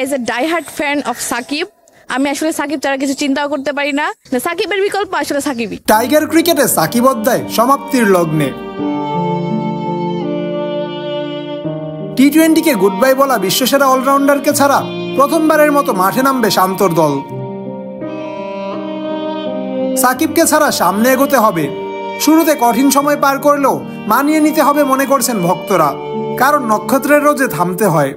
Age a diehard fan of Shakib, আমি আসলে সাকিব ছাড়া কিছু চিন্তাও করতে পারি না। সাকিবের বিকল্প আসলে সাকিবই। টাইগার ক্রিকেটে সাকিব অধ্যায় সমাপ্তির লগ্নে। টি-20কে গুড বাই বলা বিশ্বসেরা অলরাউন্ডারকে ছাড়া প্রথমবারের মতো মাঠে নামবে শান্তর দল। সাকিবকে ছাড়া সামনে এগোতে হবে। শুরুতে কঠিন সময় পার করলেও মানিয়ে নিতে হবে মনে করছেন ভক্তরা, কারণ নক্ষত্রের রোজে থামতে হয়।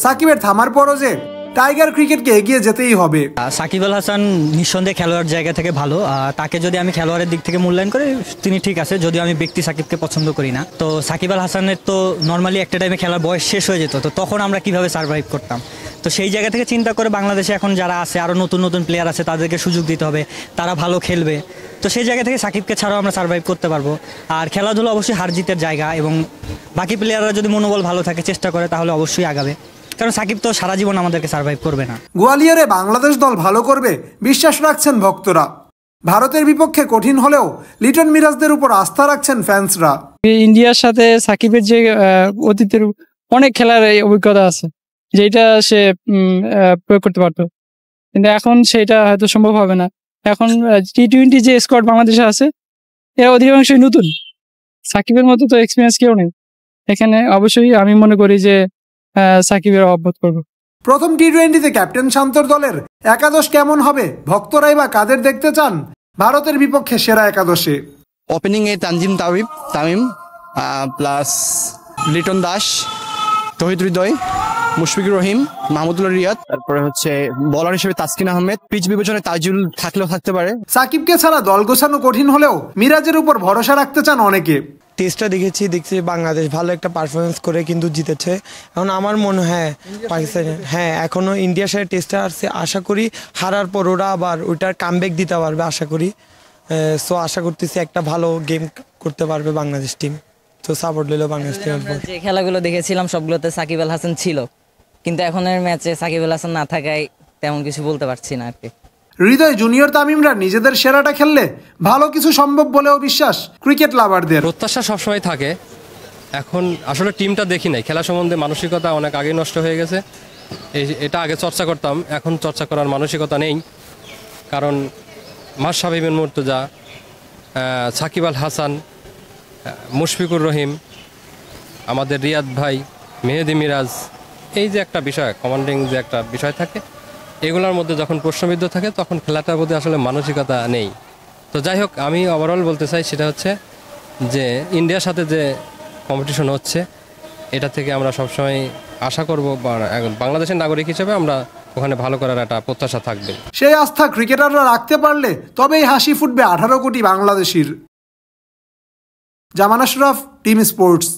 সাকিবের থামার পরও যে টাইগার ক্রিকেটকে এগিয়ে যেতেই হবে। সাকিব আল হাসান নিঃসন্দেহে খেলোয়াড় জায়গা থেকে ভালো, তাকে যদি আমি খেলোয়াড়ের দিক থেকে মূল্যায়ন করি তিনি ঠিক আছে, যদিও আমি ব্যক্তি সাকিবকে পছন্দ করি না। তো সাকিব আল হাসানের তো নর্মালি একটা টাইমে খেলার বয়স শেষ হয়ে যেত, তো তখন আমরা কিভাবে সার্ভাইভ করতাম। তো সেই জায়গা থেকে চিন্তা করে বাংলাদেশে এখন যারা আছে আরও নতুন নতুন প্লেয়ার আছে, তাদেরকে সুযোগ দিতে হবে, তারা ভালো খেলবে। তো সেই জায়গা থেকে সাকিবকে ছাড়াও আমরা সার্ভাইভ করতে পারবো। আর খেলাধুলা অবশ্যই হার জিতের জায়গা, এবং বাকি প্লেয়াররা যদি মনোবল ভালো থাকে, চেষ্টা করে, তাহলে অবশ্যই আগাবে, কারণ সাকিব তো সারা জীবন আমাদেরকে সার্ভাইভ করবে না। গোয়ালিয়রে বাংলাদেশ দল ভালো করবে বিশ্বাস রাখছেন ভক্তরা। ভারতের বিপক্ষে কঠিন হলেও লিটন মিরাজদের উপর আস্থা রাখছেন ফ্যান্সরা। ইন্ডিয়ার সাথে সাকিবের যে অতীতের অনেক খেলার অভিজ্ঞতা আছে, যেটা সে প্রয়োগ করতে পারতো, কিন্তু এখন সেটা হয়তো সম্ভব হবে না। এখন টি-20 যে স্কোয়াড বাংলাদেশে আছে এরা অধিকাংশই নতুন, সাকিবের মতো তো এক্সপিরিয়েন্স কেউ নেই এখানে। অবশ্যই আমি মনে করি যে সাকিবের অববোধ করবো। প্রথম টি-20তে ক্যাপ্টেন শান্তর দলের একাদশ কেমন হবে, ভক্তরাই বা কাদের দেখতে চান ভারতের বিপক্ষে সেরা একাদশে? ওপেনিং এ তামিম প্লাস লিটন দাস, তৌহিদ হৃদয়, মুশফিকুর রহিম, মাহমুদুল্লাহ রিয়াদ, তারপরে হচ্ছে বলার হিসেবে তাসকিন আহমেদ, পিচ বিবেচনায় তাইজুল থাকলেও থাকতে পারে। সাকিবকে ছাড়া দল গোছানো কঠিন হলেও মিরাজের উপর ভরসা রাখতে চান অনেকে। টেস্টটা দেখছি বাংলাদেশ ভালো একটা পারফরমেন্স করে কিন্তু জিতেছে। এখন আমার মনে হয় পাকিস্তানের এখনো ইন্ডিয়ার সাথে টেস্টটা আসছে, আশা করি হারার পর ওরা আবার ওইটার কামব্যাক দিতে পারবে আশা করি। সো আশা করতেছি একটা ভালো গেম করতে পারবে বাংলাদেশ টিম। তো সাপোর্ট দিল বাংলাদেশ টিমের উপর। যে খেলাগুলো দেখেছিলাম সবগুলোতে সাকিব আল হাসান ছিল, কিন্তু এখনের ম্যাচে সাকিব আল হাসান না থাকায় তেমন কিছু বলতে পারছি না আর কি। হৃদয়, জুনিয়র, তামিমরা নিজেদের সেরাটা খেললে ভালো কিছু সম্ভব বলেও বিশ্বাস ক্রিকেট লাভারদের। প্রত্যাশা সবসময় থাকে। এখন আসলে টিমটা দেখি নাই, খেলা সম্বন্ধে মানসিকতা অনেক আগে নষ্ট হয়ে গেছে। এটা আগে চর্চা করতাম, এখন চর্চা করার মানসিকতা নেই। কারণ মাশরাফি বিন মুর্তজা, সাকিব আল হাসান, মুশফিকুর রহিম, আমাদের রিয়াদ ভাই, মেহেদি মিরাজ, এই যে একটা বিষয়, কমান্ডিং যে একটা বিষয় থাকে, এগুলোর মধ্যে যখন প্রশ্নবিদ্ধ থাকে তখন খেলাটার প্রতি আসলে মানসিকতা নেই। তো যাই হোক, আমি ওভারঅল বলতে চাই সেটা হচ্ছে যে ইন্ডিয়ার সাথে যে কম্পিটিশন হচ্ছে, এটা থেকে আমরা সবসময় আশা করব, বাংলাদেশের নাগরিক হিসেবে আমরা ওখানে ভালো করার একটা প্রত্যাশা থাকবে। সেই আস্থা ক্রিকেটাররা রাখতে পারলে তবেই হাসি ফুটবে 18 কোটি বাংলাদেশির। জামান আশরাফ, টিম স্পোর্টস।